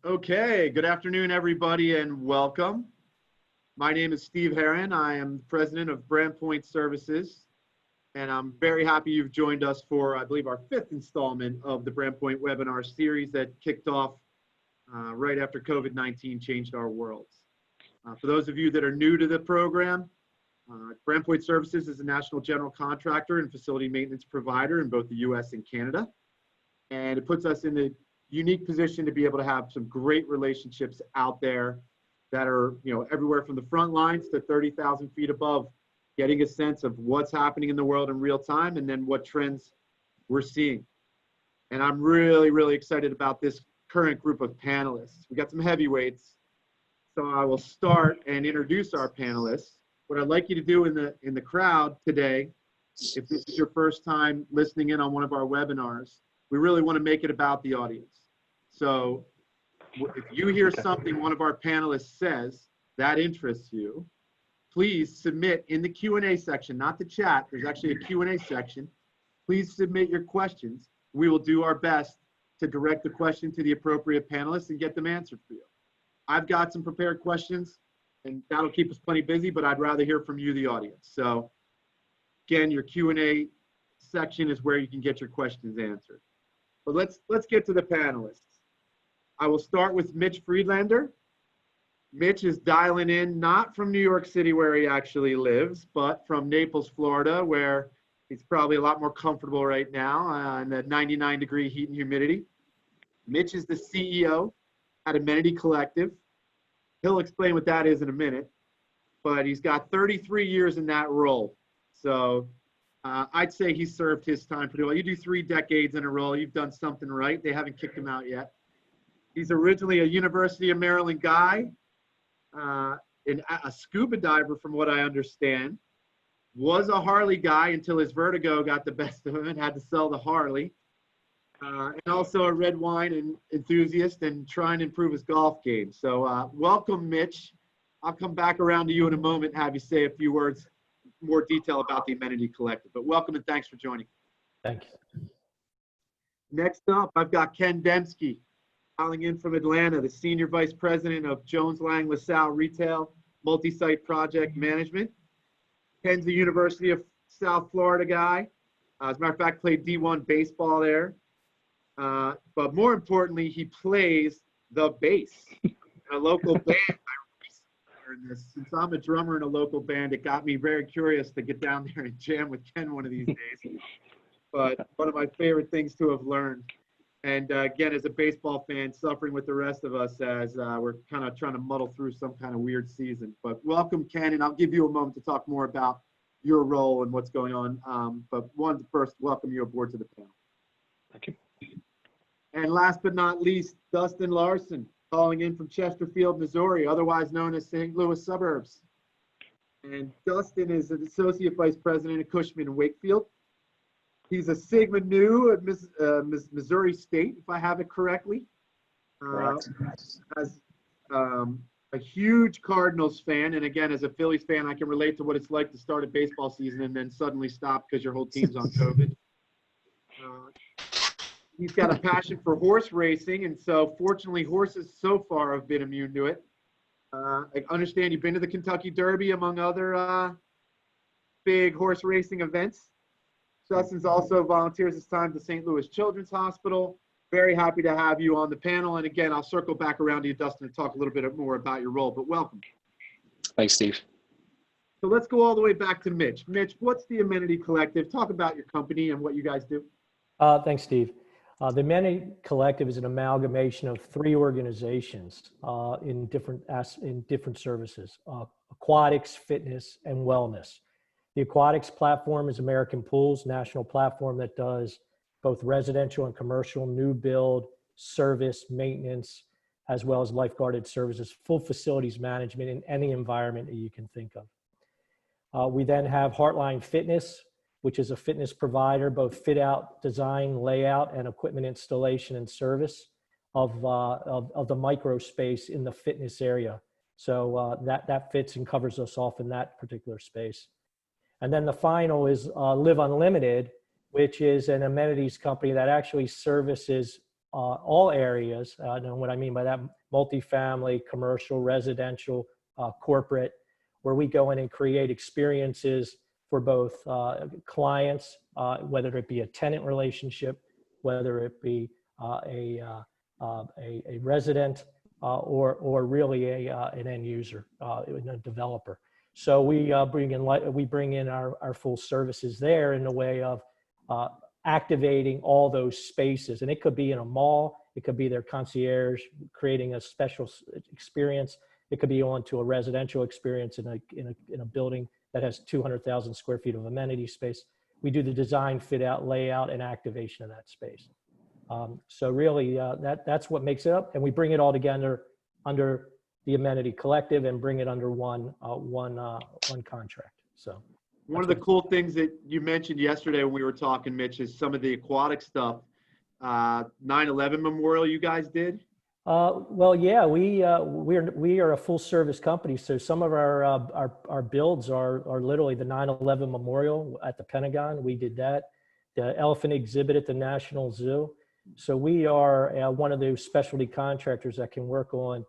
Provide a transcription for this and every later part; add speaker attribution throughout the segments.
Speaker 1: Okay, good afternoon, everybody, and welcome. My name is Steve Hearon. I am president of BrandPoint Services, and I'm very happy you've joined us for, I believe, our fifth installment of the BrandPoint webinar series that kicked off right after COVID-19 changed our worlds. For those of you that are new to the program, BrandPoint Services is a national general contractor and facility maintenance provider in both the US and Canada. And it puts us in the unique position to be able to have some great relationships out there that are, everywhere from the front lines to 30,000 feet above, getting a sense of what's happening in the world in real time and then what trends we're seeing. And I'm really, really excited about this current group of panelists. We got some heavyweights. So I will start and introduce our panelists. What I'd like you to do in the crowd today, if this is your first time listening in on one of our webinars, we really want to make it about the audience. So if you hear something one of our panelists says that interests you, please submit in the Q&A section, not the chat. There's actually a Q&A section. Please submit your questions. We will do our best to direct the question to the appropriate panelists and get them answered for you. I've got some prepared questions, and that'll keep us plenty busy, but I'd rather hear from you, the audience. So again, your Q&A section is where you can get your questions answered. But let's get to the panelists. I will start with Mitch Friedlander. Mitch is dialing in not from New York City, where he actually lives, but from Naples, Florida, where he's probably a lot more comfortable right now in that 99-degree heat and humidity. Mitch is the CEO at Amenity Collective. He'll explain what that is in a minute, but he's got 33 years in that role. So I'd say he served his time pretty well. You do 3 decades in a role, you've done something right. They haven't kicked him out yet. He's originally a University of Maryland guy, a scuba diver from what I understand, was a Harley guy until his vertigo got the best of him and had to sell the Harley, and also a red wine enthusiast and trying to improve his golf game. So welcome, Mitch. I'll come back around to you in a moment and have you say a few words, more detail about the Amenity Collective, but welcome and thanks for joining.
Speaker 2: Thanks.
Speaker 1: Next up, I've got Ken Demske, calling in from Atlanta, the Senior Vice President of Jones Lang LaSalle Retail Multi-Site Project Management. Ken's a University of South Florida guy. As a matter of fact, played D1 baseball there. But more importantly, he plays the bass in a local band. Since I'm a drummer in a local band, it got me very curious to get down there and jam with Ken one of these days. But one of my favorite things to have learned. And again, as a baseball fan, suffering with the rest of us as we're kind of trying to muddle through some kind of weird season. But welcome, Ken, and I'll give you a moment to talk more about your role and what's going on. But one, first, welcome you aboard to the panel.
Speaker 2: Thank you.
Speaker 1: And last but not least, Dustin Larson, calling in from Chesterfield, Missouri, otherwise known as St. Louis suburbs. And Dustin is an Associate Vice President at Cushman Wakefield. He's a Sigma Nu at Missouri State, if I have it correctly. As a huge Cardinals fan, and again, as a Phillies fan, I can relate to what it's like to start a baseball season and then suddenly stop because your whole team's on COVID. He's got a passion for horse racing, and so fortunately, horses so far have been immune to it. I understand you've been to the Kentucky Derby, among other big horse racing events. Dustin's also volunteers his time to St. Louis Children's Hospital. Very happy to have you on the panel. And again, I'll circle back around to you, Dustin, and talk a little bit more about your role, but welcome.
Speaker 2: Thanks, Steve.
Speaker 1: So let's go all the way back to Mitch. Mitch, what's the Amenity Collective? Talk about your company and what you guys do.
Speaker 2: Thanks, Steve. The Amenity Collective is an amalgamation of 3 organizations in different services, aquatics, fitness, and wellness. The aquatics platform is American Pools, national platform that does both residential and commercial, new build, service, maintenance, as well as lifeguarded services, full facilities management in any environment that you can think of. We then have Heartline Fitness, which is a fitness provider, both fit out, design, layout, and equipment installation and service of the micro space in the fitness area. So that fits and covers us off in that particular space. And then the final is Live Unlimited, which is an amenities company that actually services all areas. And what I mean by that, multifamily, commercial, residential, corporate, where we go in and create experiences for both clients, whether it be a tenant relationship, whether it be a resident, or really an end user, a developer. So we bring in our full services there in the way of activating all those spaces, and it could be in a mall, it could be their concierge creating a special experience, it could be onto a residential experience in a building that has 200,000 square feet of amenity space. We do the design, fit out, layout, and activation of that space. So really, that's what makes it up, and we bring it all together under the Amenity Collective and bring it under one contract. So
Speaker 1: one of the cool things that you mentioned yesterday when we were talking, Mitch, is some of the aquatic stuff. 9/11 Memorial, you guys did?
Speaker 2: Well, yeah, we are a full service company, so some of our builds are literally the 9/11 Memorial at the Pentagon. We did that. The elephant exhibit at the National Zoo. So we are one of those specialty contractors that can work on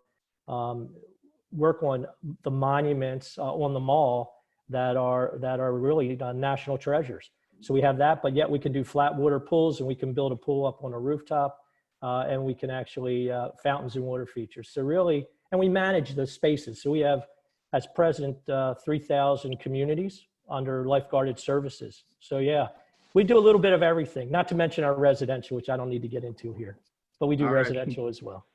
Speaker 2: the monuments on the mall that are really national treasures. So we have that, but yet we can do flat water pools, and we can build a pool up on a rooftop, and we can actually fountains and water features. So really, and we manage the spaces. So we have, as president, 3,000 communities under lifeguarded services. So yeah, we do a little bit of everything, not to mention our residential, which I don't need to get into here, but we do residential as well.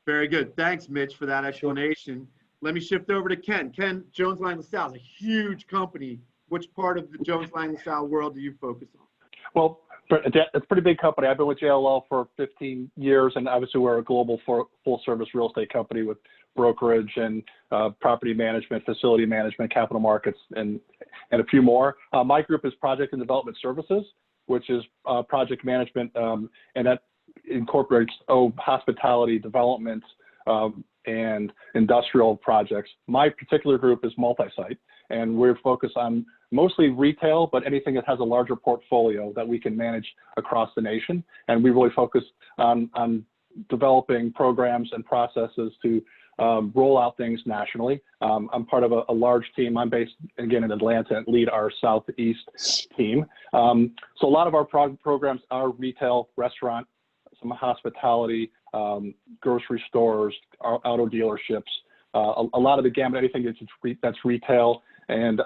Speaker 1: Very good. Thanks, Mitch, for that explanation. Let me shift over to Ken. Ken, Jones Lang LaSalle is a huge company. Which part of the Jones Lang LaSalle world do you focus on?
Speaker 3: Well, it's a pretty big company. I've been with JLL for 15 years, and obviously we're a global full-service real estate company with brokerage and property management, facility management, capital markets, and a few more. My group is Project and Development Services, which is project management, and that incorporates hospitality, development, and industrial projects. My particular group is multi-site, and we're focused on mostly retail, but anything that has a larger portfolio that we can manage across the nation. And we really focus on developing programs and processes to roll out things nationally. I'm part of a large team. I'm based, again, in Atlanta, and lead our Southeast team. So a lot of our programs are retail, restaurant, some hospitality, grocery stores, auto dealerships, a lot of the gamut, anything that's retail. And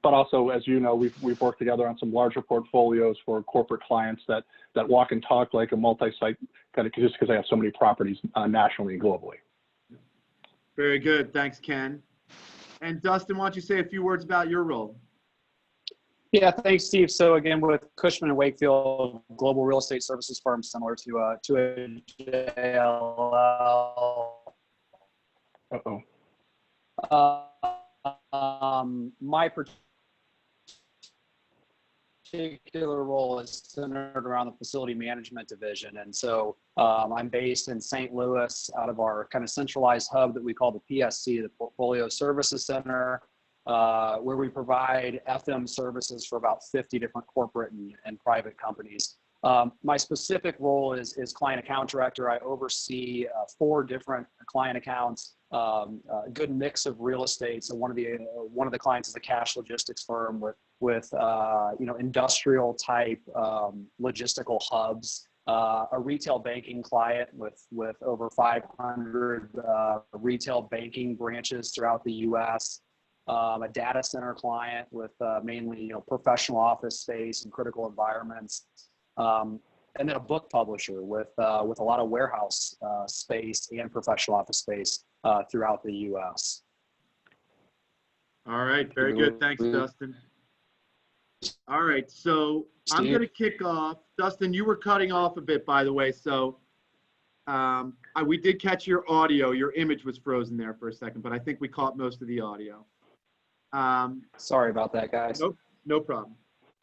Speaker 3: but also, as you know, we've worked together on some larger portfolios for corporate clients that walk and talk like a multi-site, kind of just because they have so many properties nationally and globally.
Speaker 1: Very good. Thanks, Ken. And Dustin, why don't you say a few words about your role?
Speaker 4: Yeah, thanks, Steve. So again, with Cushman Wakefield, global real estate services firm similar to a JLL. My particular role is centered around the facility management division. And so I'm based in St. Louis out of our kind of centralized hub that we call the PSC, the Portfolio Services Center, where we provide FM services for about 50 different corporate and private companies. My specific role is client account director. I oversee 4 different client accounts, a good mix of real estate. So one of the clients is a cash logistics firm with industrial type logistical hubs, a retail banking client with over 500 retail banking branches throughout the U.S., a data center client with mainly professional office space and critical environments. And then a book publisher with a lot of warehouse space and professional office space throughout the U.S.
Speaker 1: All right, very good. Thanks, Dustin. All right, so I'm going to kick off. Dustin, you were cutting off a bit, by the way, so we did catch your audio. Your image was frozen there for a second, but I think we caught most of the audio.
Speaker 4: Sorry about that, guys.
Speaker 1: Nope, no problem.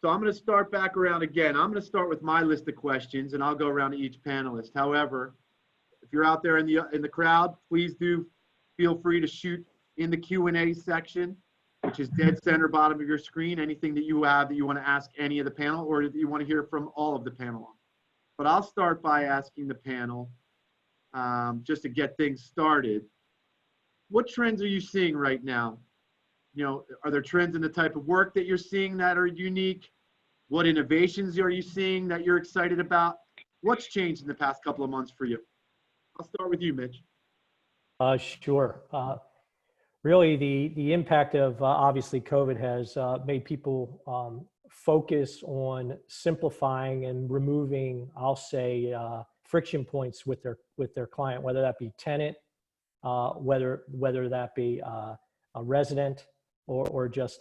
Speaker 1: So I'm going to start back around again. I'm going to start with my list of questions, and I'll go around to each panelist. However, if you're out there in the crowd, please do feel free to shoot in the Q&A section, which is dead center bottom of your screen, anything that you have that you want to ask any of the panel or that you want to hear from all of the panel on. but I'll start by asking the panel, just to get things started. What trends are you seeing right now? You know, are there trends in the type of work that you're seeing that are unique? What innovations are you seeing that you're excited about? What's changed in the past couple of months for you? I'll start with you, Mitch.
Speaker 2: Sure. Really, the impact of obviously COVID has made people focus on simplifying and removing, I'll say, friction points with their client, whether that be tenant, whether that be a resident, or just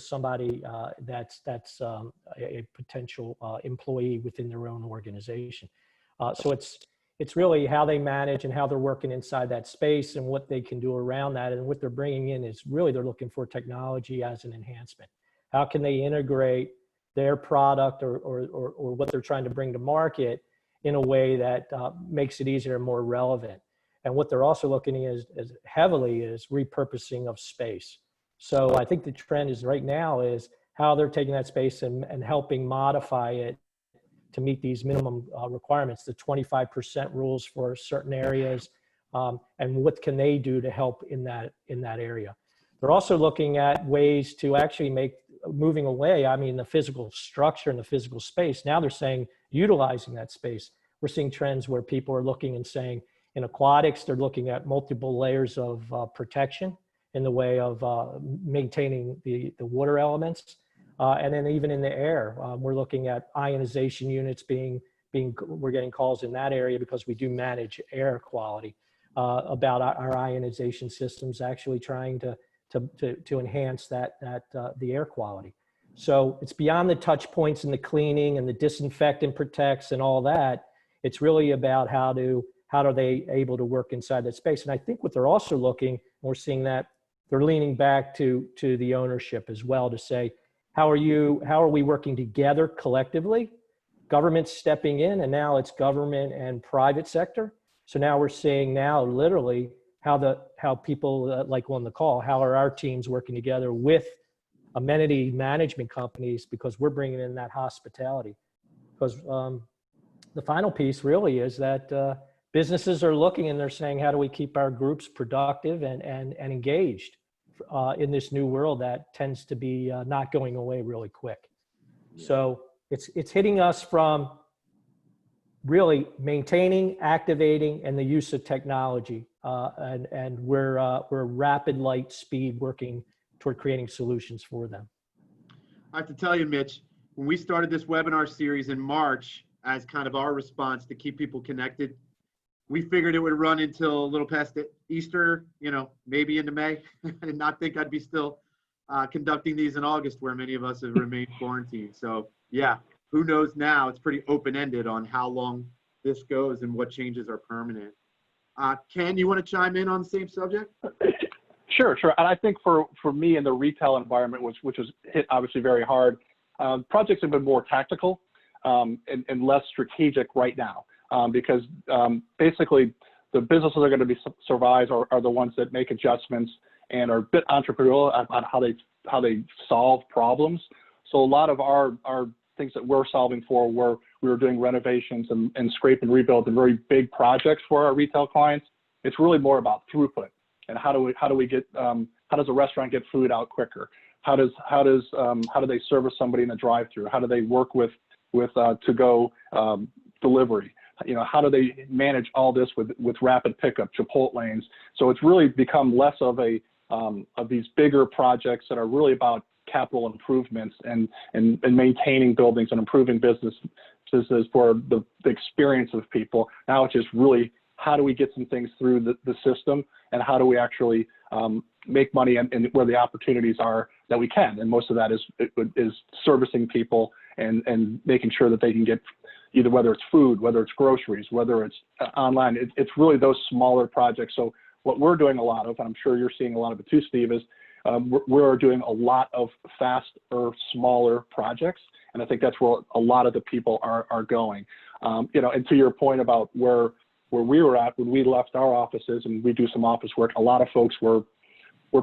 Speaker 2: somebody that's a potential employee within their own organization. So it's really how they manage and how they're working inside that space and what they can do around that. And what they're bringing in is really they're looking for technology as an enhancement. How can they integrate their product or what they're trying to bring to market in a way that makes it easier and more relevant? And what they're also looking at is heavily is repurposing of space. So I think the trend is right now is how they're taking that space and helping modify it to meet these minimum requirements, the 25% rules for certain areas, and what can they do to help in that area. They're also looking at ways to actually make moving away, I mean, the physical structure and the physical space. Now they're saying utilizing that space. We're seeing trends where people are looking and saying, in aquatics, they're looking at multiple layers of protection in the way of maintaining the water elements. And then even in the air, we're looking at ionization units we're getting calls in that area because we do manage air quality, about our ionization systems actually trying to enhance the air quality. So it's beyond the touch points and the cleaning and the disinfectant protects and all that. It's really about how are they able to work inside that space. And I think what they're also looking, and we're seeing that they're leaning back to the ownership as well to say, how are we working together collectively? Government's stepping in, and now it's government and private sector. So now we're seeing literally how people like on the call, how are our teams working together with amenity management companies, because we're bringing in that hospitality. Because the final piece really is that businesses are looking and they're saying, how do we keep our groups productive and engaged in this new world that tends to be not going away really quick. Yeah. So it's hitting us from really maintaining, activating, and the use of technology. And we're rapid light speed working toward creating solutions for them.
Speaker 1: I have to tell you, Mitch, when we started this webinar series in March as kind of our response to keep people connected, we figured it would run until a little past Easter, maybe into May. I did not think I'd be still conducting these in August, where many of us have remained quarantined. So yeah, who knows now? It's pretty open-ended on how long this goes and what changes are permanent. Ken, you want to chime in on the same subject?
Speaker 3: Sure. And I think for me in the retail environment, which was hit obviously very hard, projects have been more tactical and less strategic right now. Because basically the businesses that are going to be survive are the ones that make adjustments and are a bit entrepreneurial on how they solve problems. So a lot of our things that we're solving for we were doing renovations and scrape and rebuild and very big projects for our retail clients. It's really more about throughput and how do we get how does a restaurant get food out quicker? How do they service somebody in the drive-through? How do they work with to-go delivery? How do they manage all this with rapid pickup, Chipotle lanes? So it's really become less of of these bigger projects that are really about capital improvements and maintaining buildings and improving businesses for the experience of people. Now it's just really how do we get some things through the system, and how do we actually make money and where the opportunities are that we can. And most of that is servicing people and making sure that they can get either whether it's food, whether it's groceries, whether it's online. It's really those smaller projects. So what we're doing a lot of, and I'm sure you're seeing a lot of it too, Steve, is we're doing a lot of faster, smaller projects. And I think that's where a lot of the people are going. And to your point about where we were at when we left our offices and we do some office work, a lot of folks were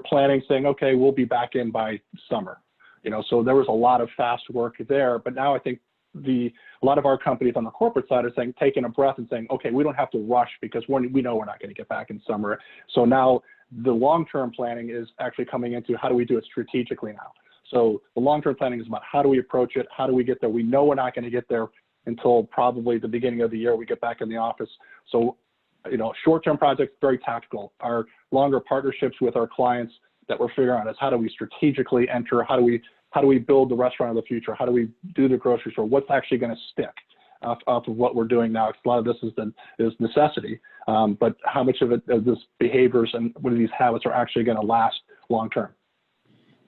Speaker 3: planning, saying, okay, we'll be back in by summer. So there was a lot of fast work there. But now I think a lot of our companies on the corporate side are saying, taking a breath and saying, okay, we don't have to rush because we know we're not going to get back in summer. So now the long-term planning is actually coming into how do we do it strategically now. So the long-term planning is about how do we approach it? How do we get there? We know we're not going to get there until probably the beginning of the year we get back in the office. So, short-term projects, very tactical. Our longer partnerships with our clients that we're figuring out is how do we strategically enter? How do we build the restaurant of the future? How do we do the grocery store? What's actually going to stick off of what we're doing now? A lot of this is necessity, but how much of it of this behaviors and what of these habits are actually going to last long-term?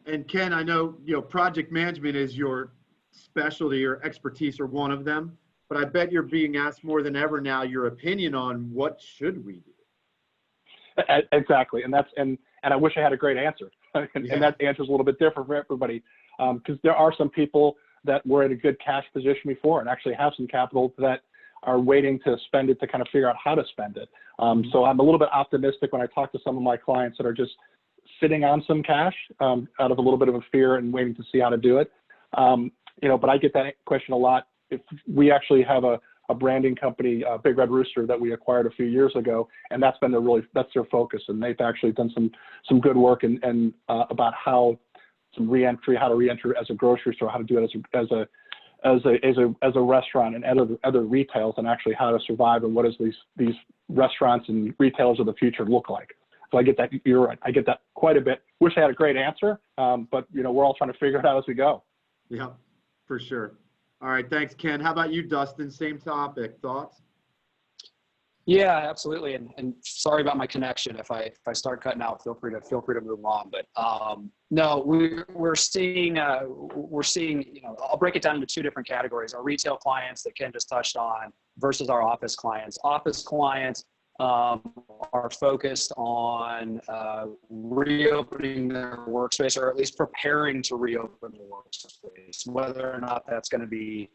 Speaker 1: And Ken, I know, project management is your specialty or expertise or one of them, but I bet you're being asked more than ever now your opinion on what should we do.
Speaker 3: Exactly, and I wish I had a great answer, and that answer is a little bit different for everybody, because there are some people that were in a good cash position before and actually have some capital that are waiting to spend it to kind of figure out how to spend it. So I'm a little bit optimistic when I talk to some of my clients that are just sitting on some cash out of a little bit of a fear and waiting to see how to do it. But I get that question a lot. If we actually have a branding company, Big Red Rooster, that we acquired a few years ago, and that's their focus, and they've actually done some good work and about how to re-enter as a grocery store, how to do it as a restaurant and other retails, and actually how to survive and what does these restaurants and retailers of the future look like. So I get that. You're right. I get that quite a bit. Wish I had a great answer, but we're all trying to figure it out as we go.
Speaker 1: Yeah, for sure. All right, thanks, Ken. How about you, Dustin? Same topic. Thoughts?
Speaker 4: Yeah, absolutely. And sorry about my connection. If I start cutting out, feel free to move on. But no, we're seeing I'll break it down into two different categories: our retail clients that Ken just touched on versus our office clients. Office clients are focused on reopening their workspace, or at least preparing to reopen the workspace, whether or not that's going to be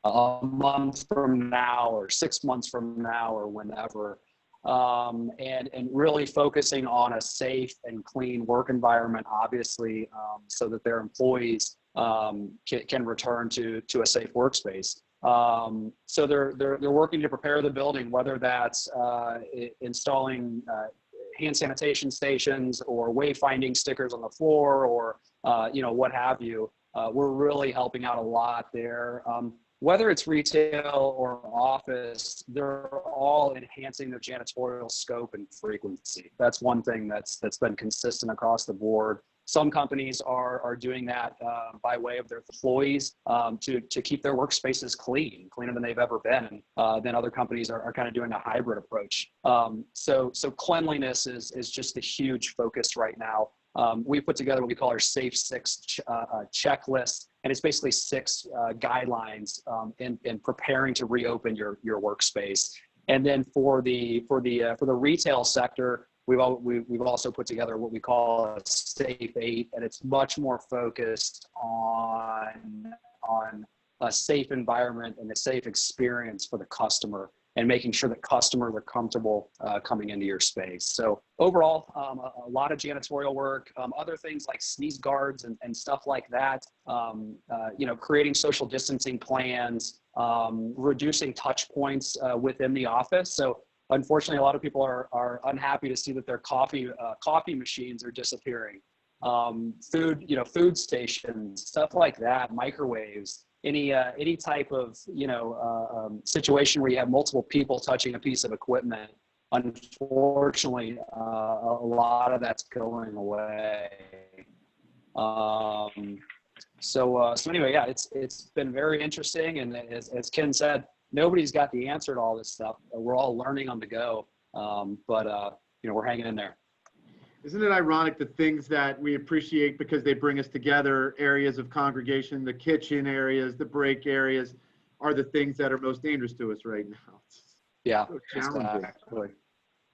Speaker 4: a month from now or 6 months from now or whenever, and really focusing on a safe and clean work environment, obviously, so that their employees can return to a safe workspace. So they're working to prepare the building, whether that's installing hand sanitation stations or wayfinding stickers on the floor, or what have you. We're really helping out a lot there. Whether it's retail or office, they're all enhancing their janitorial scope and frequency. That's one thing that's been consistent across the board. Some companies are doing that by way of their employees to keep their workspaces cleaner than they've ever been. And then other companies are kind of doing a hybrid approach. So cleanliness is just a huge focus right now. We put together what we call our Safe 6 checklist, and it's basically 6 guidelines in preparing to reopen your workspace. And then for the retail sector, we've also put together what we call a Safe 8, and it's much more focused on a safe environment and a safe experience for the customer, and making sure that customers are comfortable coming into your space. So overall, a lot of janitorial work, other things like sneeze guards and stuff like that, creating social distancing plans, reducing touch points within the office. So unfortunately, a lot of people are unhappy to see that their coffee machines are disappearing. Food stations, stuff like that, microwaves. Any type of situation where you have multiple people touching a piece of equipment, unfortunately, a lot of that's going away. So anyway, yeah, it's been very interesting, and as Ken said, nobody's got the answer to all this stuff. We're all learning on the go, but we're hanging in there.
Speaker 1: Isn't it ironic, the things that we appreciate because they bring us together, areas of congregation, the kitchen areas, the break areas, are the things that are most dangerous to us right now?
Speaker 4: Yeah,
Speaker 1: so challenging.
Speaker 4: exactly.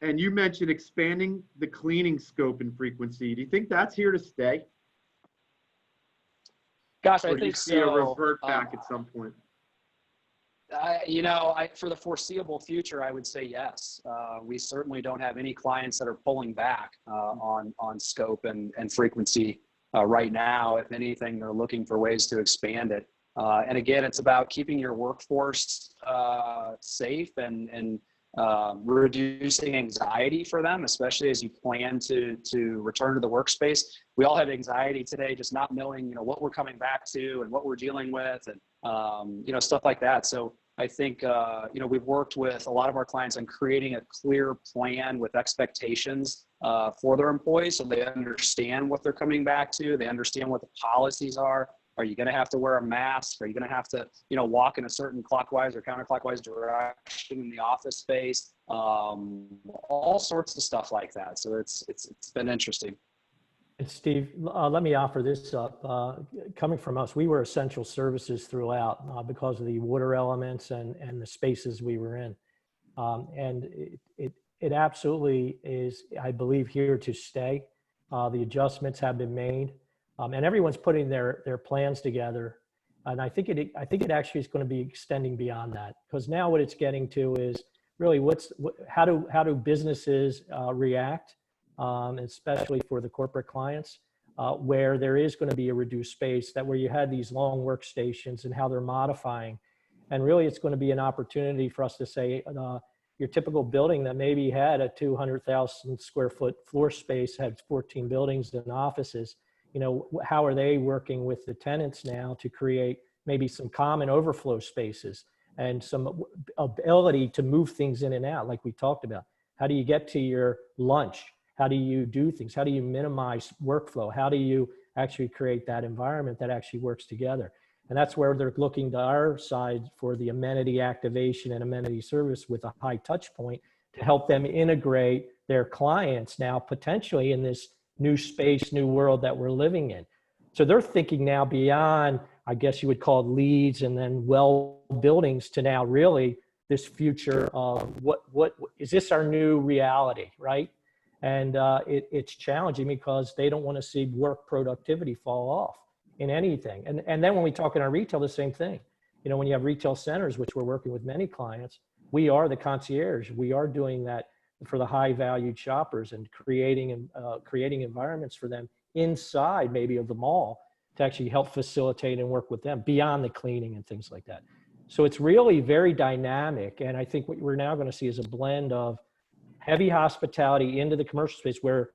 Speaker 1: And you mentioned expanding the cleaning scope and frequency. Do you think that's here to stay?
Speaker 4: Gosh,
Speaker 1: or
Speaker 4: I
Speaker 1: do
Speaker 4: think
Speaker 1: you see
Speaker 4: so.
Speaker 1: a revert back at some point?
Speaker 4: For the foreseeable future, I would say yes. We certainly don't have any clients that are pulling back on scope and frequency right now. If anything, they're looking for ways to expand it. And again, it's about keeping your workforce safe and reducing anxiety for them, especially as you plan to return to the workspace. We all have anxiety today, just not knowing, what we're coming back to and what we're dealing with, and stuff like that. So I think we've worked with a lot of our clients on creating a clear plan with expectations for their employees, so they understand what they're coming back to. They understand what the policies are. Are you going to have to wear a mask? Are you going to have to, walk in a certain clockwise or counterclockwise direction in the office space? All sorts of stuff like that. So it's been interesting.
Speaker 2: And Steve, let me offer this up. Coming from us, we were essential services throughout because of the water elements and the spaces we were in. And it absolutely is, I believe, here to stay. The adjustments have been made. And everyone's putting their plans together, and I think it actually is going to be extending beyond that, because now what it's getting to is really how do businesses react, especially for the corporate clients, where there is going to be a reduced space, that where you had these long workstations and how they're modifying, and really it's going to be an opportunity for us to say your typical building that maybe had a 200,000 square foot floor space, had 14 buildings and offices. How are they working with the tenants now to create maybe some common overflow spaces and some ability to move things in and out, like we talked about? How do you get to your lunch? How do you do things? How do you minimize workflow? How do you actually create that environment that actually works together? And that's where they're looking to our side for the amenity activation and amenity service with a high touch point to help them integrate their clients now potentially in this new space, new world that we're living in. So they're thinking now beyond, I guess you would call it leads and then well buildings, to now really this future of what is this our new reality, right? And it's challenging because they don't want to see work productivity fall off in anything. And then when we talk in our retail, the same thing. When you have retail centers, which we're working with many clients, we are the concierge. We are doing that for the high valued shoppers and creating environments for them inside maybe of the mall to actually help facilitate and work with them beyond the cleaning and things like that. So it's really very dynamic. And I think what we're now going to see is a blend of heavy hospitality into the commercial space, where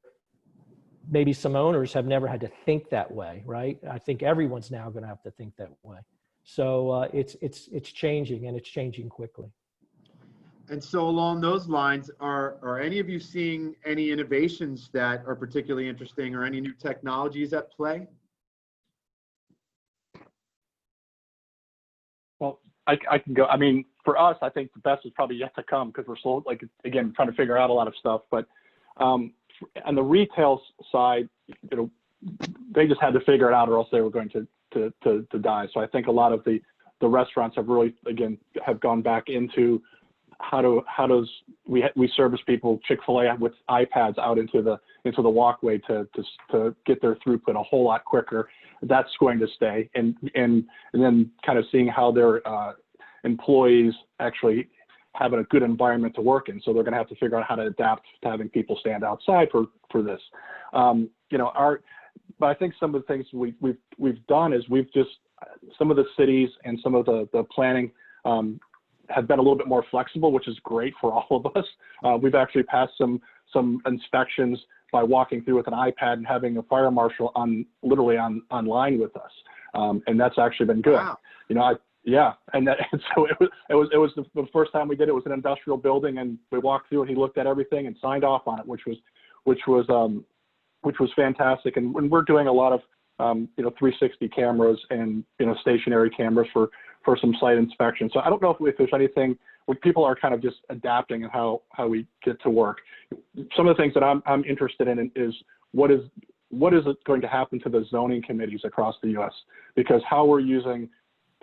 Speaker 2: maybe some owners have never had to think that way, right? I think everyone's now going to have to think that way. So it's changing, and it's changing quickly.
Speaker 1: And so along those lines, are any of you seeing any innovations that are particularly interesting, or any new technologies at play?
Speaker 3: Well, I can go. I mean, for us, I think the best is probably yet to come, because we're still, again, trying to figure out a lot of stuff. But on the retail side, they just had to figure it out, or else they were going to die. So I think a lot of the restaurants have really, again, have gone back into how does we service people, Chick-fil-A, with iPads out into the walkway to get their throughput a whole lot quicker. That's going to stay, and then kind of seeing how their employees actually have a good environment to work in. So they're going to have to figure out how to adapt to having people stand outside for this. But I think some of the things we've done is some of the cities and some of the planning have been a little bit more flexible, which is great for all of us. We've actually passed some inspections by walking through with an iPad and having a fire marshal literally online with us, and that's actually been good.
Speaker 1: Wow.
Speaker 3: And so it was the first time we did it. It was an industrial building, and we walked through and he looked at everything and signed off on it, which was fantastic. And when we're doing a lot of 360 cameras and stationary cameras for some site inspection. So I don't know if there's anything where people are kind of just adapting and how we get to work. Some of the things that I'm interested in is what is it going to happen to the zoning committees across the U.S. because how we're using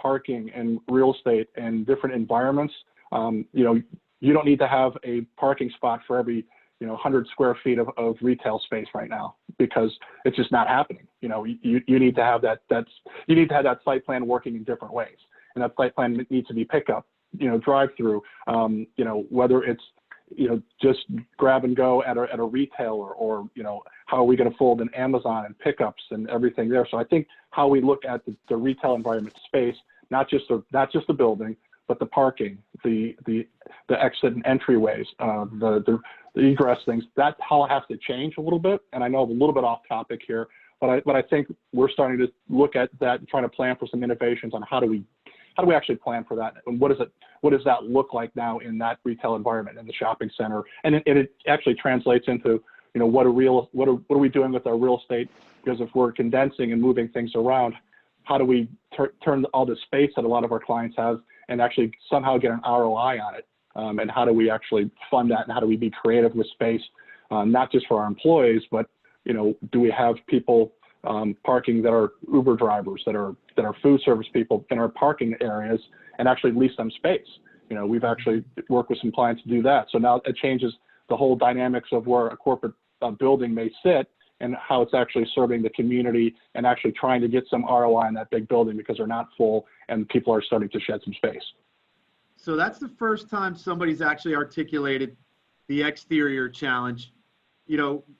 Speaker 3: parking and real estate and different environments. You don't need to have a parking spot for every 100 square feet of retail space right now, because it's just not happening. You need to have you need to have that site plan working in different ways, and that site plan needs to be pickup, drive through, whether it's just grab and go at a retailer, or how are we going to fold in Amazon and pickups and everything there. So I think how we look at the retail environment space, not just the building, but the parking, the exit and entryways, the egress things, that all has to change a little bit. And I know I'm a little bit off topic here, but I think we're starting to look at that and trying to plan for some innovations on how do we actually plan for that, and what does that look like now in that retail environment in the shopping center, and it actually translates into what are we doing with our real estate, because if we're condensing and moving things around, how do we turn all the space that a lot of our clients have and actually somehow get an ROI on it, and how do we actually fund that, and how do we be creative with space, not just for our employees, but do we have people parking that are Uber drivers, that are food service people in our parking areas, and actually lease them space. We've actually worked with some clients to do that. So now it changes the whole dynamics of where a corporate building may sit and how it's actually serving the community and actually trying to get some ROI in that big building, because they're not full and people are starting to shed some space.
Speaker 1: So that's the first time somebody's actually articulated the exterior challenge.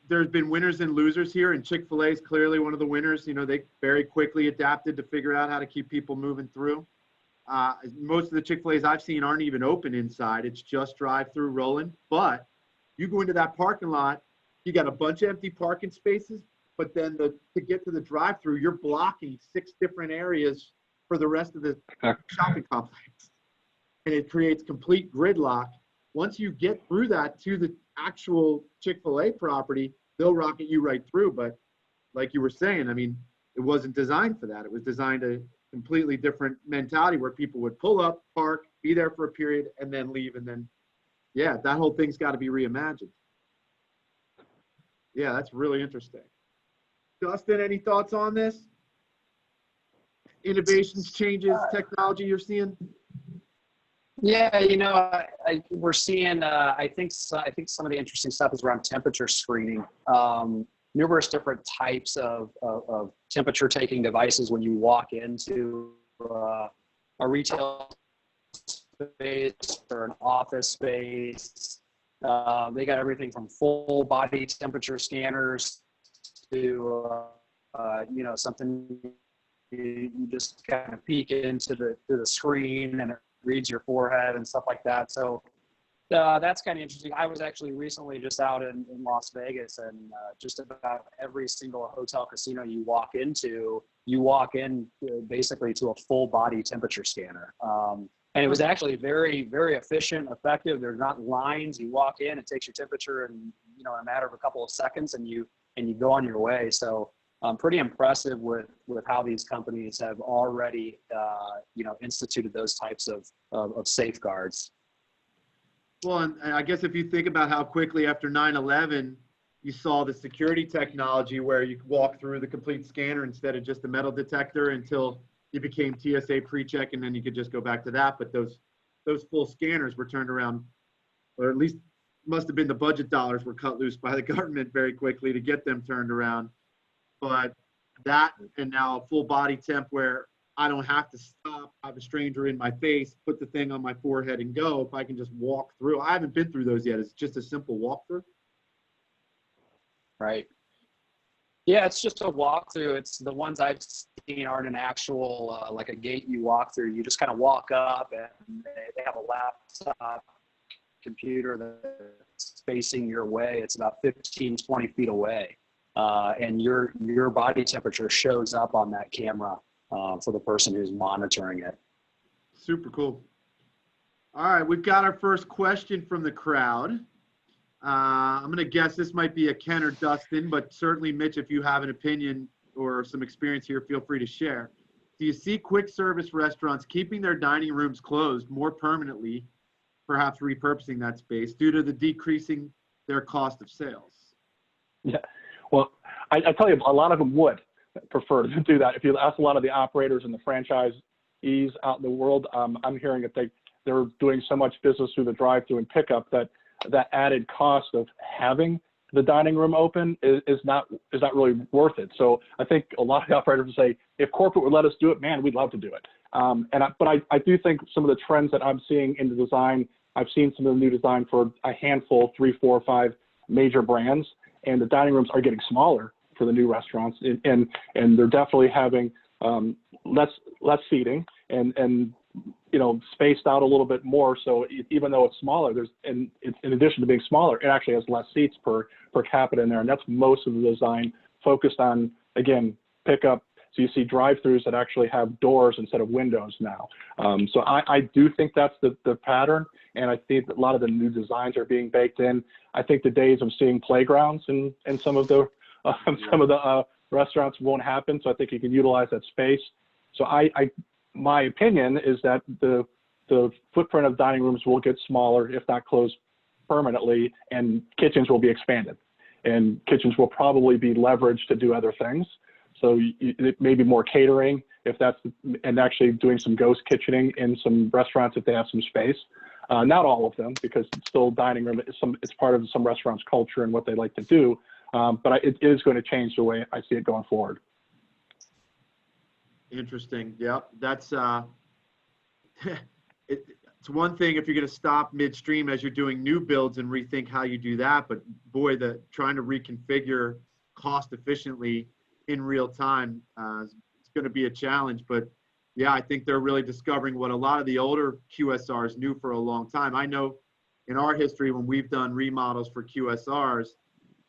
Speaker 1: There's been winners and losers here, and Chick-fil-A is clearly one of the winners. They very quickly adapted to figure out how to keep people moving through. Most of the Chick-fil-A's I've seen aren't even open inside. It's just drive-through rolling. But you go into that parking lot, you got a bunch of empty parking spaces, but then to get to the drive-through, you're blocking 6 different areas for the rest of the shopping complex. And it creates complete gridlock. Once you get through that to the actual Chick-fil-A property, they'll rocket you right through. But like you were saying, it wasn't designed for that. It was designed a completely different mentality where people would pull up, park, be there for a period, and then leave. And then, that whole thing's got to be reimagined. Yeah, that's really interesting. Dustin, any thoughts on this? Innovations, changes, technology you're seeing?
Speaker 4: Yeah, we're seeing. I think some of the interesting stuff is around temperature screening. Numerous different types of temperature taking devices when you walk into a retail space or an office space. They got everything from full body temperature scanners to something you just kind of peek into the screen and it reads your forehead and stuff like that. So that's kind of interesting. I was actually recently just out in Las Vegas, and just about every single hotel casino you walk in basically to a full body temperature scanner. And it was actually very, very efficient, effective. There's not lines. You walk in, it takes your temperature in a matter of a couple of seconds, and you go on your way. So pretty impressive with how these companies have already instituted those types of safeguards.
Speaker 1: Well, and I guess if you think about how quickly after 9/11, you saw the security technology where you could walk through the complete scanner instead of just a metal detector until you became TSA pre-check, and then you could just go back to that. But those full scanners were turned around, or at least must have been the budget dollars were cut loose by the government very quickly to get them turned around. But that, and now a full body temp where I don't have to stop, have a stranger in my face, put the thing on my forehead and go. If I can just walk through. I haven't been through those yet. It's just a simple walkthrough.
Speaker 4: Right. Yeah, it's just a walkthrough. It's the ones I've seen aren't an actual, like a gate you walk through. You just kind of walk up, and they have a laptop computer that's facing your way. It's about 15, 20 feet away. And your body temperature shows up on that camera for the person who's monitoring it.
Speaker 1: Super cool. All right, we've got our first question from the crowd. I'm going to guess this might be a Ken or Dustin, but certainly, Mitch, if you have an opinion or some experience here, feel free to share. Do you see quick service restaurants keeping their dining rooms closed more permanently, perhaps repurposing that space due to the decreasing their cost of sales?
Speaker 3: Yeah, well, I tell you, a lot of them would prefer to do that. If you ask a lot of the operators and the franchisees out in the world, I'm hearing that they're doing so much business through the drive-through and pickup that added cost of having the dining room open is not really worth it. So I think a lot of the operators would say, if corporate would let us do it, man, we'd love to do it. But I do think some of the trends that I'm seeing in the design, I've seen some of the new design for a handful, 3, 4, 5 major brands, and the dining rooms are getting smaller for the new restaurants, and they're definitely having less seating and spaced out a little bit more. So even though it's smaller, in addition to being smaller, it actually has less seats per capita in there, and that's most of the design focused on, again, pickup. So you see drive-throughs that actually have doors instead of windows now. So I do think that's the pattern, and I think that a lot of the new designs are being baked in. I think the days of seeing playgrounds in some of the restaurants won't happen. So I think you can utilize that space. So my opinion is that the footprint of dining rooms will get smaller, if not closed permanently, and kitchens will be expanded. And kitchens will probably be leveraged to do other things. So it may be more catering, and actually doing some ghost kitchening in some restaurants if they have some space. Not all of them, because it's still dining room. It's part of some restaurants' culture and what they like to do. But it is going to change the way I see it going forward.
Speaker 1: Interesting. Yep. That's it's one thing if you're going to stop midstream as you're doing new builds and rethink how you do that. But boy, trying to reconfigure cost efficiently in real time it's going to be a challenge. But yeah, I think they're really discovering what a lot of the older QSRs knew for a long time. I know in our history when we've done remodels for QSRs,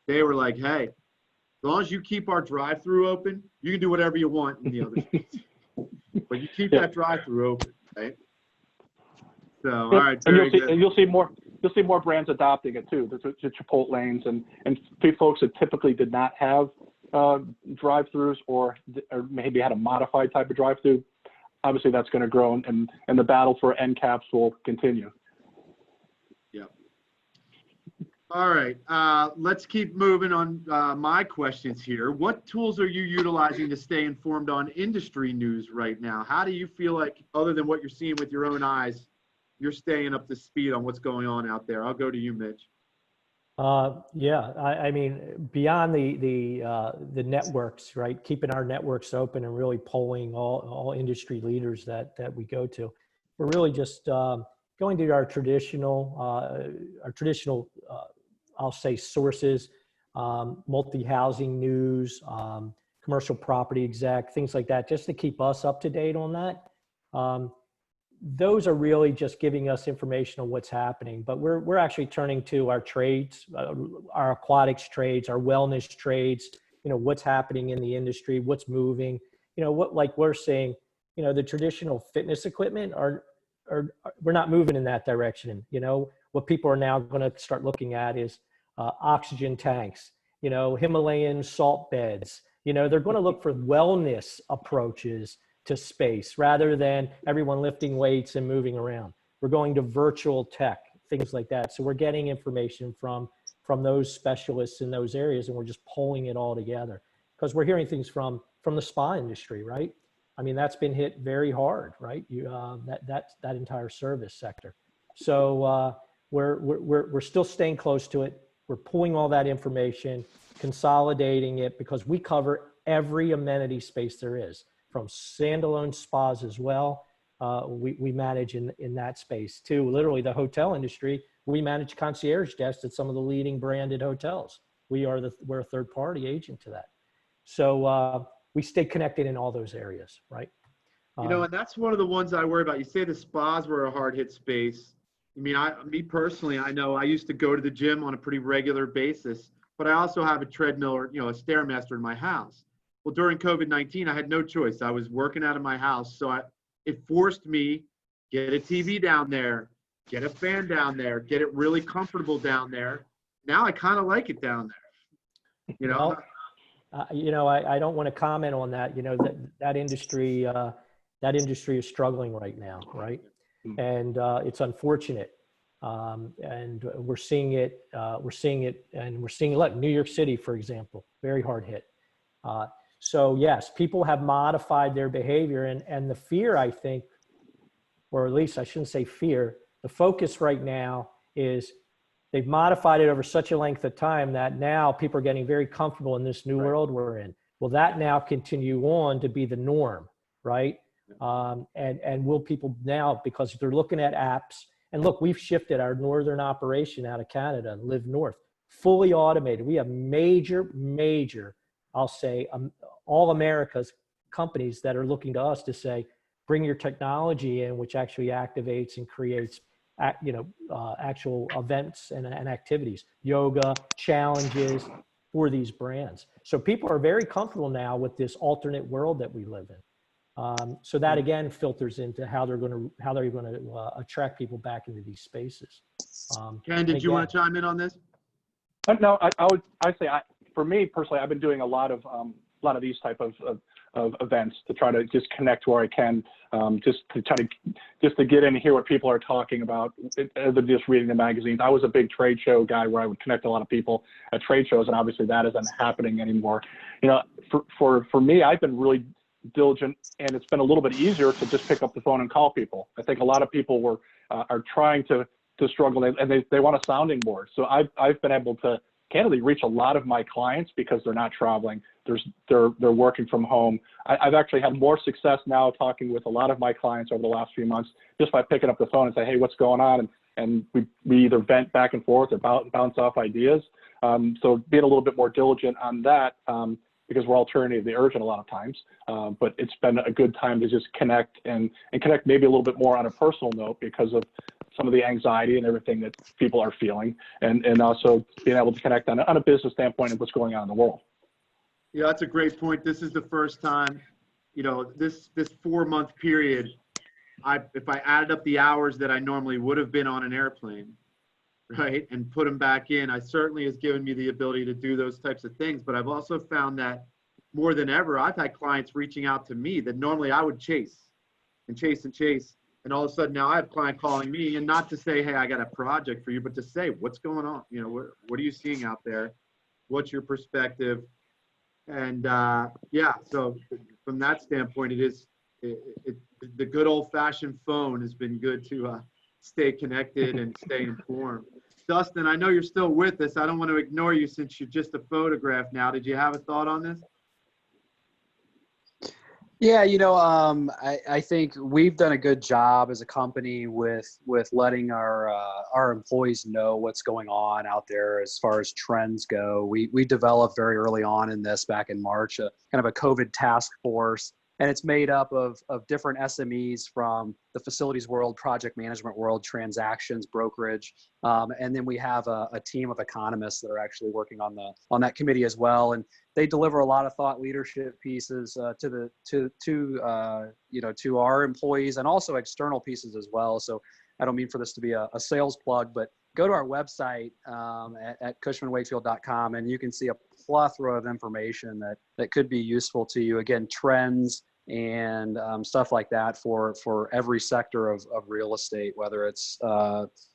Speaker 1: they were like, hey, as long as you keep our drive-through open, you can do whatever you want in the other space. But you keep that drive-through open, right? So, all right, very good.
Speaker 3: And you'll see more brands adopting it too. The Chipotle lanes and folks that typically did not have drive-throughs or maybe had a modified type of drive-through. Obviously, that's going to grow, and the battle for end caps will continue.
Speaker 1: Yep. All right, let's keep moving on my questions here. What tools are you utilizing to stay informed on industry news right now? How do you feel like, other than what you're seeing with your own eyes, you're staying up to speed on what's going on out there? I'll go to you, Mitch.
Speaker 2: Yeah, I mean, beyond the networks, right? Keeping our networks open and really polling all industry leaders that we go to. We're really just going to our traditional, I'll say sources, multi-housing news, commercial property exec, things like that, just to keep us up to date on that. Those are really just giving us information on what's happening, but we're actually turning to our trades, our aquatics trades, our wellness trades, what's happening in the industry, what's moving, like we're saying, the traditional fitness equipment we're not moving in that direction. What people are now going to start looking at is oxygen tanks, Himalayan salt beds, they're going to look for wellness approaches to space rather than everyone lifting weights and moving around. We're going to virtual tech, things like that. So we're getting information from those specialists in those areas, and we're just pulling it all together because we're hearing things from the spa industry, right? I mean, that's been hit very hard, right? That entire service sector. So we're still staying close to it. We're pulling all that information, consolidating it, because we cover every amenity space there is, from standalone spas as well. We manage in that space too. Literally the hotel industry, we manage concierge desks at some of the leading branded hotels. We're a third party agent to that. So we stay connected in all those areas, right?
Speaker 1: And that's one of the ones I worry about. You say the spas were a hard hit space. I mean, me personally, I know I used to go to the gym on a pretty regular basis, but I also have a treadmill or, a Stairmaster in my house. Well, during COVID-19, I had no choice. I was working out of my house. So it forced me, get a TV down there, get a fan down there, get it really comfortable down there. Now I kind of like it down there,
Speaker 2: Well, I don't want to comment on that. That industry is struggling right now, right? And it's unfortunate. And we're seeing it, like New York City, for example, very hard hit. So yes, people have modified their behavior, and the fear, I think, or at least I shouldn't say fear, the focus right now is they've modified it over such a length of time that now people are getting very comfortable in this new world we're in. Will that now continue on to be the norm, right? And will people now, because they're looking at apps And look, we've shifted our northern operation out of Canada and live north, fully automated. We have major, I'll say, all America's companies that are looking to us to say, bring your technology in, which actually activates and creates, actual events and activities, yoga, challenges for these brands. So people are very comfortable now with this alternate world that we live in. So that again filters into how they're going to attract people back into these spaces.
Speaker 1: Ken, did you want to chime in on this?
Speaker 3: No, I say for me personally, I've been doing a lot of these type of events to try to just connect where I can, just to get in and hear what people are talking about, other than just reading the magazines. I was a big trade show guy where I would connect a lot of people at trade shows, and obviously that isn't happening anymore. You know, for me, I've been really diligent, and it's been a little bit easier to just pick up the phone and call people. I think a lot of people are trying to struggle, and they want a sounding board. So I've been able to candidly reach a lot of my clients because they're not traveling. They're working from home. I've actually had more success now talking with a lot of my clients over the last few months just by picking up the phone and say, hey, what's going on? And we either vent back and forth or bounce off ideas. So being a little bit more diligent on that, because we're alternatively urgent a lot of times. But it's been a good time to just connect and connect maybe a little bit more on a personal note because of some of the anxiety and everything that people are feeling, and also being able to connect on a business standpoint of what's going on in the world.
Speaker 1: Yeah, that's a great point. This is the first time, you know, this 4-month period, if I added up the hours that I normally would have been on an airplane, right, and put them back in, I certainly has given me the ability to do those types of things. But I've also found that more than ever, I've had clients reaching out to me that normally I would chase. And all of a sudden now I have a client calling me, and not to say, hey, I got a project for you, but to say, what's going on? You know, what are you seeing out there? What's your perspective? And yeah, so from that standpoint, the good old fashioned phone has been good to stay connected and stay informed. Dustin, I know you're still with us. I don't want to ignore you since you're just a photograph now. Did you have a thought on this?
Speaker 4: Yeah, you know, I think we've done a good job as a company with letting our employees know what's going on out there as far as trends go. We developed very early on in this back in March, kind of a COVID task force, and it's made up of different SMEs from the facilities world, project management world, transactions, brokerage, and then we have a team of economists that are actually working on that committee as well. And they deliver a lot of thought leadership pieces to our employees, and also external pieces as well. So I don't mean for this to be a sales plug, but go to our website at cushmanwakefield.com, and you can see a plethora of information that could be useful to you. Again, trends and stuff like that for every sector of real estate, whether it's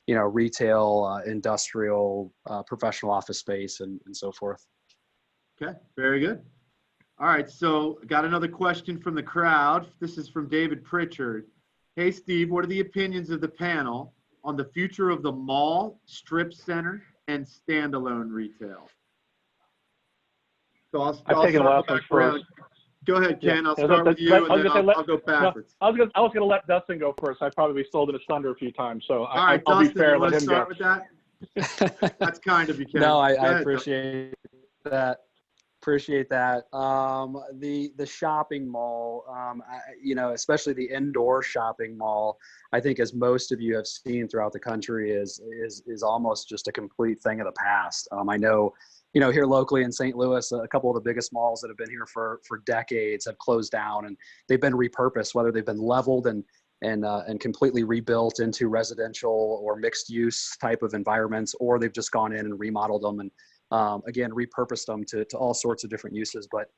Speaker 4: retail, industrial, professional office space, and so forth.
Speaker 1: Okay, very good. All right, so got another question from the crowd. This is from David Pritchard. Hey, Steve, what are the opinions of the panel on the future of the mall, strip center, and standalone retail? So I'll
Speaker 3: taken a lot
Speaker 1: back
Speaker 3: of first.
Speaker 1: Go ahead, Ken.
Speaker 3: Yeah.
Speaker 1: I'll start with you, and then I'll go backwards.
Speaker 3: No, I was going to let Dustin go first. I probably stole his thunder a few times, so
Speaker 1: all right,
Speaker 3: I'll
Speaker 1: Dustin,
Speaker 3: be fair.
Speaker 1: You
Speaker 3: Let him
Speaker 1: start
Speaker 3: go.
Speaker 1: with that? That's kind of you, Ken.
Speaker 4: No, I
Speaker 1: ahead,
Speaker 4: appreciate that. Appreciate that. The shopping mall, especially the indoor shopping mall, I think, as most of you have seen throughout the country, is almost just a complete thing of the past. I know, here locally in St. Louis, a couple of the biggest malls that have been here for decades have closed down, and they've been repurposed, whether they've been leveled and completely rebuilt into residential or mixed use type of environments, or they've just gone in and remodeled them and again, repurposed them to all sorts of different uses. But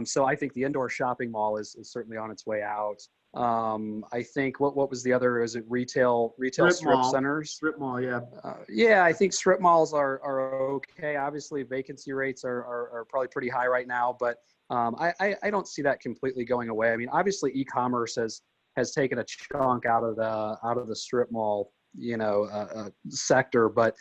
Speaker 4: so I think the indoor shopping mall is certainly on its way out. I think what was the other? Is it retail strip centers?
Speaker 1: Strip mall, yeah.
Speaker 4: Yeah, I think strip malls are okay. Obviously, vacancy rates are probably pretty high right now, but I don't see that completely going away. I mean, obviously, e-commerce has taken a chunk out of the strip mall sector, but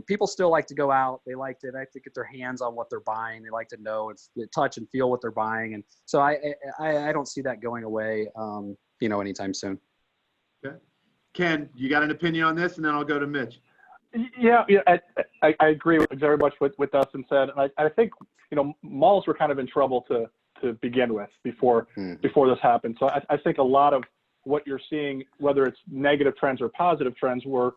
Speaker 4: people still like to go out. They like to get their hands on what they're buying. They like to know and touch and feel what they're buying. And so I don't see that going away, anytime soon.
Speaker 1: Okay. Ken, you got an opinion on this, and then I'll go to Mitch.
Speaker 3: Yeah, I agree very much with what Dustin said. And I think, malls were kind of in trouble to begin with before this happened. So I think a lot of what you're seeing, whether it's negative trends or positive trends, were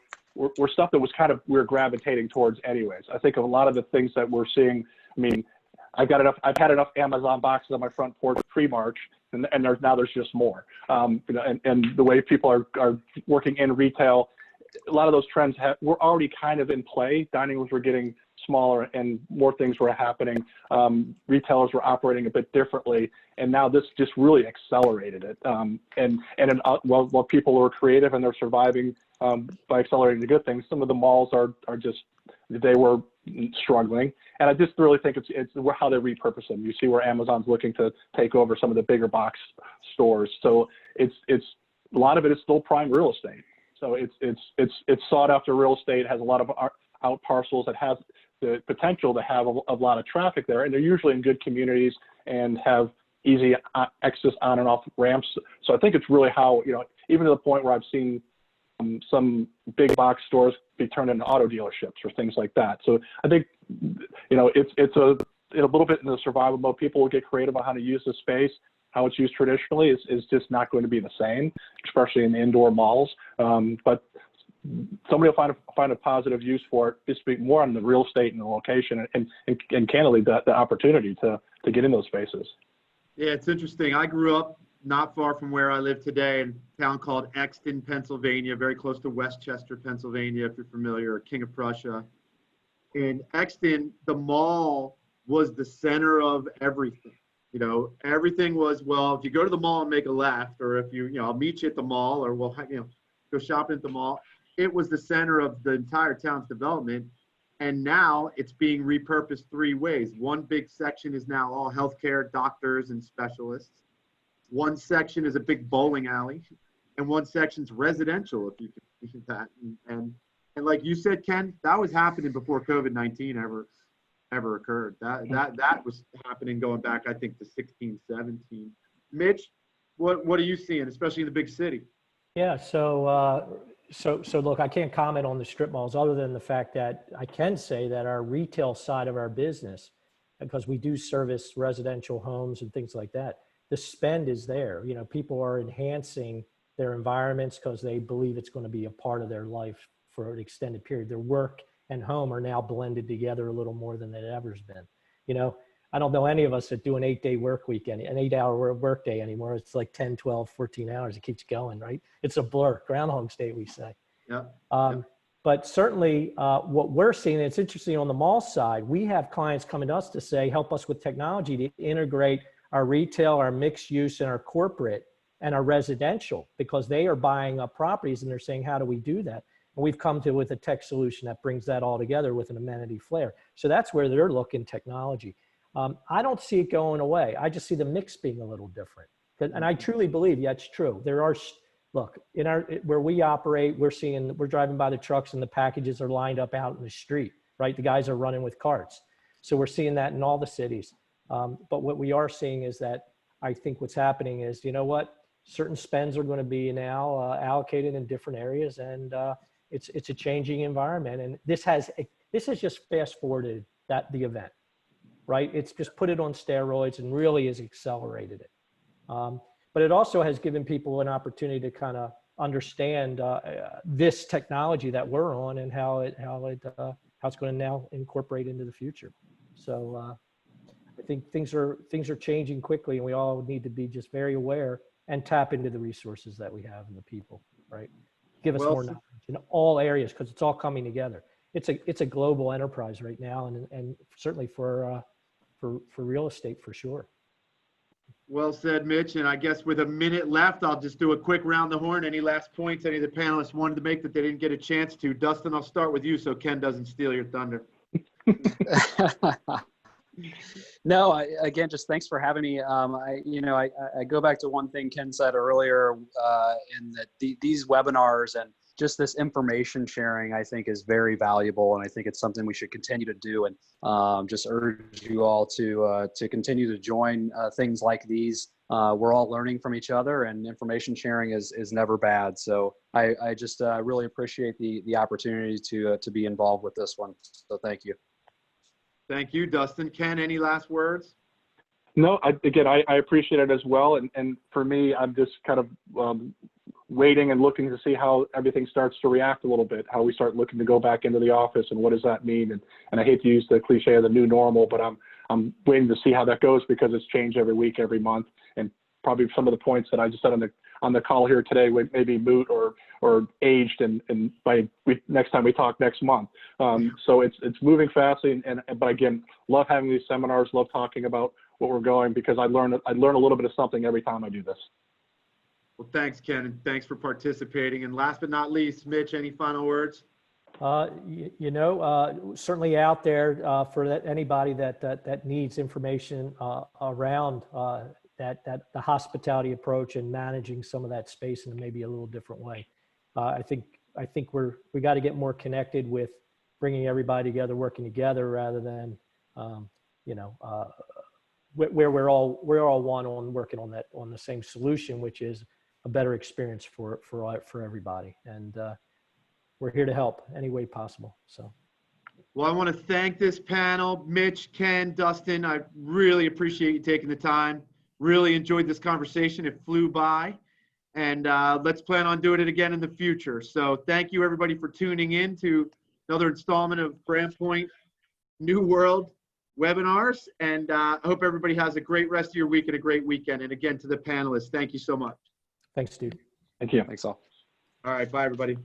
Speaker 3: stuff that was we were gravitating towards anyways. I think a lot of the things that we're seeing, I mean, I've had enough Amazon boxes on my front porch pre-March, and there's just more. And the way people are working in retail, a lot of those trends were already kind of in play. Dining rooms were getting smaller and more things were happening. Retailers were operating a bit differently, and now this just really accelerated it. While people were creative and they're surviving by accelerating the good things, some of the malls they were struggling. And I just really think it's how they repurpose them. You see where Amazon's looking to take over some of the bigger box stores. So it's a lot of it is still prime real estate. So it's sought after real estate, has a lot of out parcels, that has the potential to have a lot of traffic there, and they're usually in good communities and have easy access on and off ramps. So I think it's really how, even to the point where I've seen some big box stores be turned into auto dealerships or things like that. So I think, it's a little bit in the survival mode. People will get creative on how to use the space. How it's used traditionally is just not going to be the same, especially in indoor malls. But somebody will find a positive use for it, just be more on the real estate and the location and candidly the opportunity to get in those spaces.
Speaker 1: Yeah, it's interesting. I grew up not far from where I live today in a town called Exton, Pennsylvania, very close to Westchester, Pennsylvania, if you're familiar, or King of Prussia. In Exton, the mall was the center of everything. Everything was, well, if you go to the mall and make a left, or if I'll meet you at the mall, or we'll, go shopping at the mall. It was the center of the entire town's development. And now it's being repurposed three ways. One big section is now all healthcare, doctors, and specialists. One section is a big bowling alley, and one section's residential, if you can see that. And like you said, Ken, that was happening before COVID-19 ever occurred. That was happening going back, I think, to 16, 17. Mitch, what are you seeing, especially in the big city?
Speaker 2: Yeah, so look, I can't comment on the strip malls other than the fact that I can say that our retail side of our business, because we do service residential homes and things like that, the spend is there. People are enhancing their environments because they believe it's going to be a part of their life for an extended period. Their work and home are now blended together a little more than it ever's been. I don't know any of us that do an 8-day work weekend, an 8-hour work day anymore. It's like 10, 12, 14 hours. It keeps going, right? It's a blur, Groundhog's Day, we say.
Speaker 1: Yeah.
Speaker 2: But certainly what we're seeing, it's interesting on the mall side, we have clients coming to us to say, help us with technology to integrate our retail, our mixed use, and our corporate and our residential, because they are buying up properties and they're saying, how do we do that? And we've come to with a tech solution that brings that all together with an amenity flair. So that's where they're looking technology. I don't see it going away. I just see the mix being a little different. And I truly believe that's true. There are, look, where we operate, we're driving by the trucks and the packages are lined up out in the street, right? The guys are running with carts. So we're seeing that in all the cities. But what we are seeing is that I think what's happening is, certain spends are going to be now allocated in different areas, and it's a changing environment. And this has just fast forwarded the event, right? It's just put it on steroids and really has accelerated it. But it also has given people an opportunity to kind of understand this technology that we're on and how it's going to now incorporate into the future. So I think things are changing quickly, and we all need to be just very aware and tap into the resources that we have and the people, right? Give us more knowledge in all areas, because it's all coming together. It's a global enterprise right now, and certainly for real estate for sure.
Speaker 1: Well said, Mitch. And I guess with a minute left, I'll just do a quick round the horn. Any last points any of the panelists wanted to make that they didn't get a chance to? Dustin, I'll start with you so Ken doesn't steal your thunder.
Speaker 4: No, again, just thanks for having me. I go back to one thing Ken said earlier, in that these webinars and just this information sharing, I think, is very valuable, and I think it's something we should continue to do. And just urge you all to continue to join things like these. we're all learning from each other, and information sharing is never bad. So I just really appreciate the opportunity to be involved with this one. So thank you.
Speaker 1: Thank you, Dustin. Ken, any last words?
Speaker 3: No, I appreciate it as well. And for me, I'm just kind of waiting and looking to see how everything starts to react a little bit, how we start looking to go back into the office and what does that mean. And I hate to use the cliche of the new normal, but I'm waiting to see how that goes because it's changed every week, every month. And probably some of the points that I just said on the call here today would maybe moot or aged and next time we talk next month. So it's moving fast. But again, love having these seminars, love talking about what we're going, because I learn a little bit of something every time I do this.
Speaker 1: Well, thanks, Ken, and thanks for participating. And last but not least, Mitch, any final words?
Speaker 2: Certainly out there for anybody that needs information around the hospitality approach and managing some of that space in maybe a little different way. I think we got to get more connected with bringing everybody together, working together, rather than where we're all one on working on the same solution, which is a better experience for everybody. And we're here to help any way possible. So.
Speaker 1: Well, I want to thank this panel, Mitch, Ken, Dustin. I really appreciate you taking the time. Really enjoyed this conversation. It flew by. And let's plan on doing it again in the future. So thank you, everybody, for tuning in to another installment of BrandPoint New World webinars. And I hope everybody has a great rest of your week and a great weekend. And again, to the panelists, thank you so much.
Speaker 2: Thanks, Steve.
Speaker 3: Thank you.
Speaker 4: Thanks all.
Speaker 1: All right. Bye, everybody.